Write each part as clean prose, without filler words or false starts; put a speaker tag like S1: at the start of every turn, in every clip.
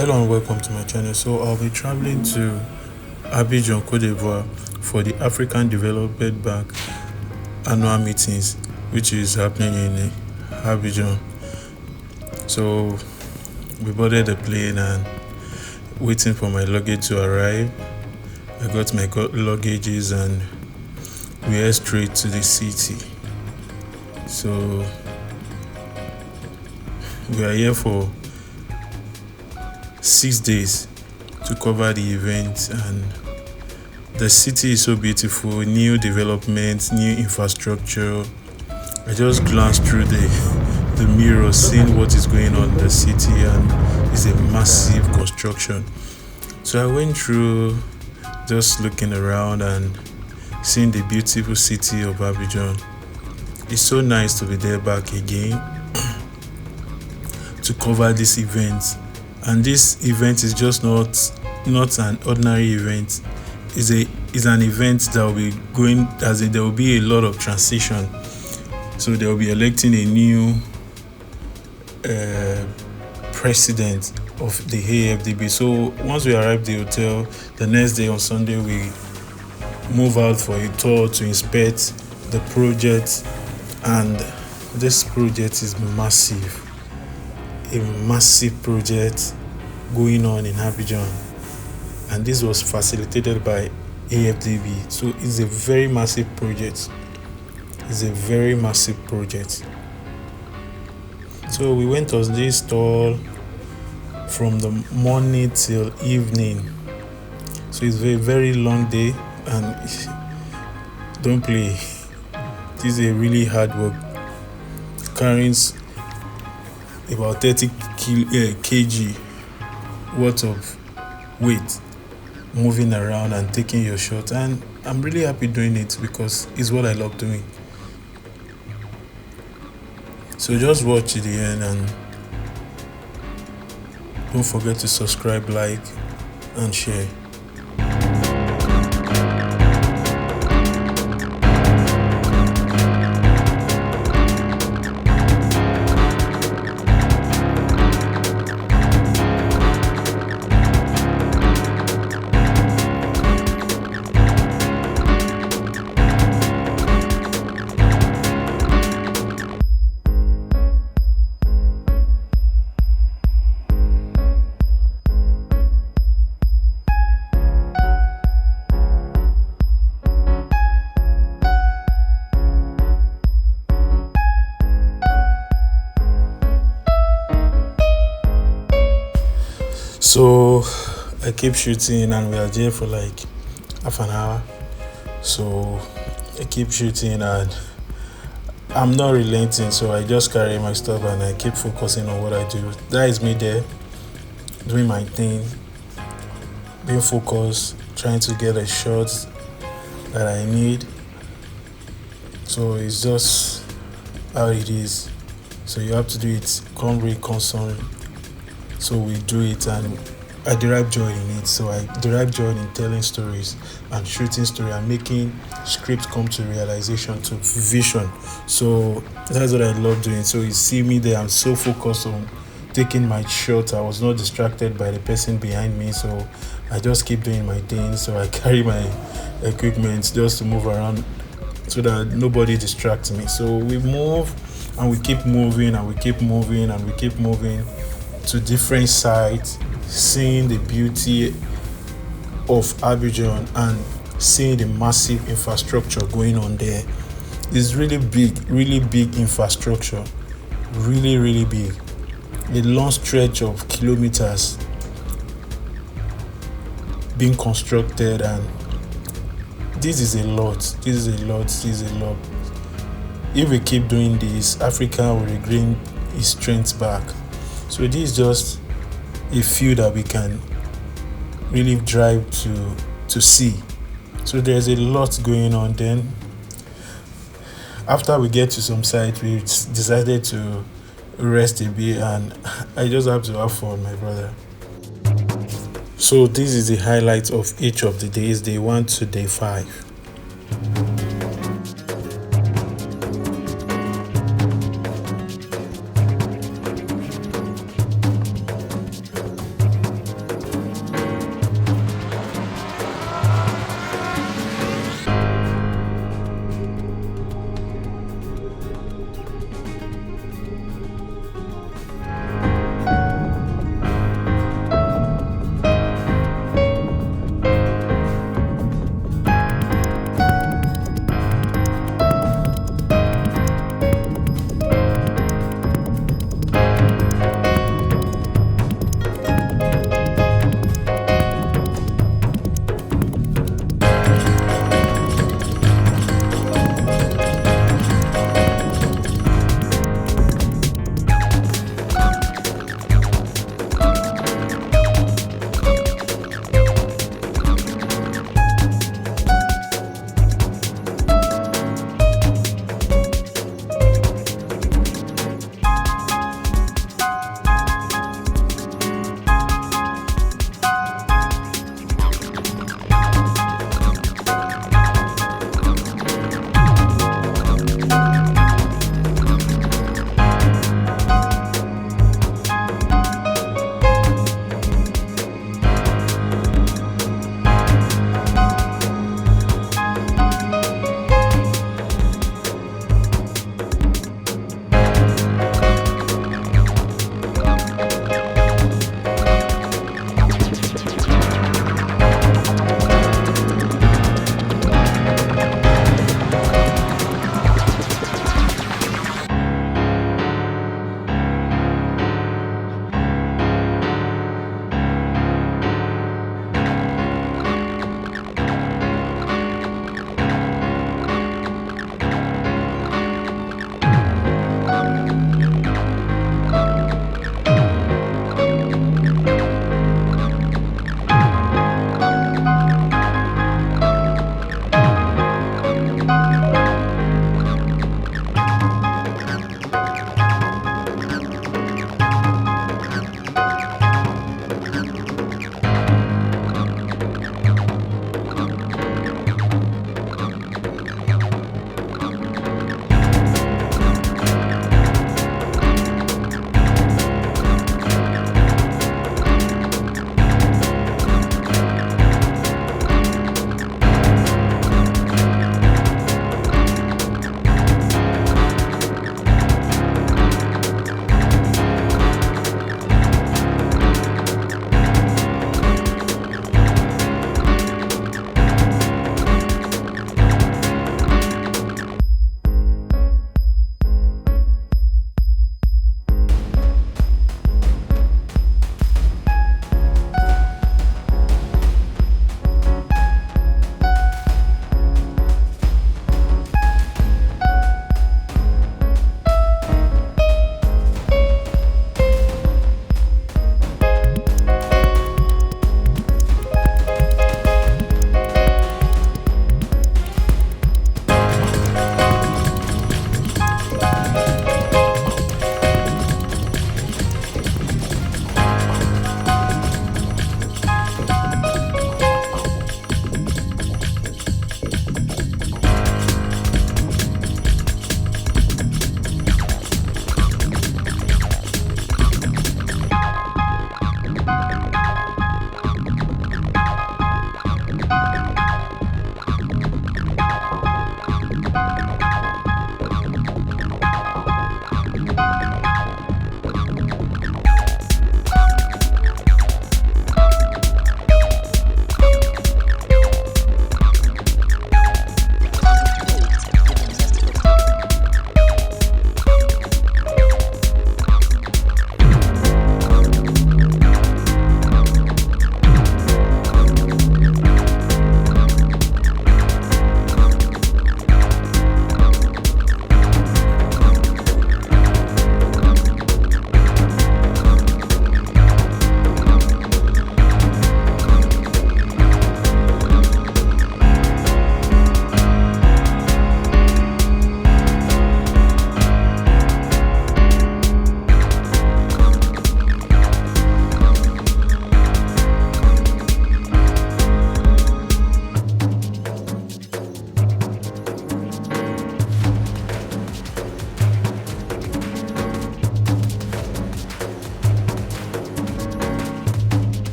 S1: Hello and welcome to my channel. So I'll be traveling to Abidjan, Cote d'Ivoire for the African Development Bank annual meetings, which is happening in Abidjan. So we boarded the plane and waiting for my luggage to arrive. I got my luggages and we head straight to the city. So we are here for 6 days to cover the event, and the city is so beautiful, new developments, new infrastructure. I just glanced through the mirror, seeing what is going on in the city, and it's a massive construction. So I went through just looking around and seeing the beautiful city of Abidjan. It's so nice to be there back again to cover this event. And this event is just not an ordinary event. It's an event that will be going, as in there will be a lot of transition. So they will be electing a new president of the AFDB. So once we arrive at the hotel, the next day on Sunday we move out for a tour to inspect the project, and this project is massive. A massive project going on in Abidjan, and this was facilitated by AFDB. So it's a very massive project. So we went on this tour from the morning till evening. So it's a very long day, and don't play. This is a really hard work, carrying about 30 kg worth of weight, moving around and taking your shot. And I'm really happy doing it because it's what I love doing. So just watch to the end, and don't forget to subscribe, like and share. So I keep shooting, and we are there for like half an hour. So I keep shooting and I'm not relenting, so I just carry my stuff and I keep focusing on what I do. That is me there doing my thing, being focused, trying to get a shot that I need. So it's just how it is. So you have to do it constantly. So we do it, and I derive joy in it. So I derive joy in telling stories and shooting story and making scripts come to realization, to vision. So that's what I love doing. So you see me there, I'm so focused on taking my shot. I was not distracted by the person behind me. So I just keep doing my thing. So I carry my equipment just to move around so that nobody distracts me. So we move and we keep moving and we keep moving and we keep moving to different sites, seeing the beauty of Abidjan and seeing the massive infrastructure going on there. It's really big infrastructure, really big. A long stretch of kilometers being constructed, and this is a lot. If we keep doing this, Africa will regain its strength back. So this is just a few that we can really drive to see. So there's a lot going on. Then after we get to some site, we decided to rest a bit, and I just have to have fun, my brother. So this is the highlight of each of the days, day 1 to day 5.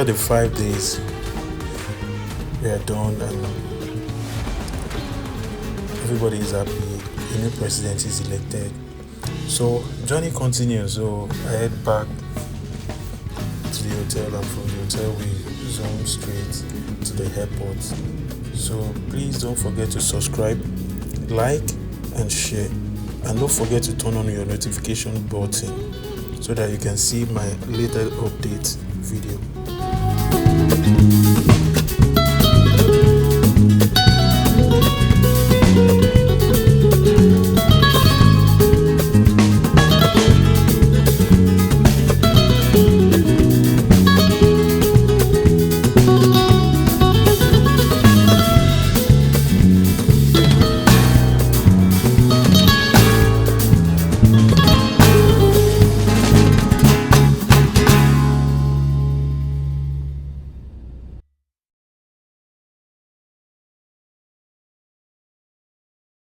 S1: after the 5 days, we are done and everybody is happy. A new president is elected. So journey continues. So I head back to the hotel, and from the hotel we zoom straight to the airport. So please don't forget to subscribe, like and share, and don't forget to turn on your notification button so that you can see my later update video.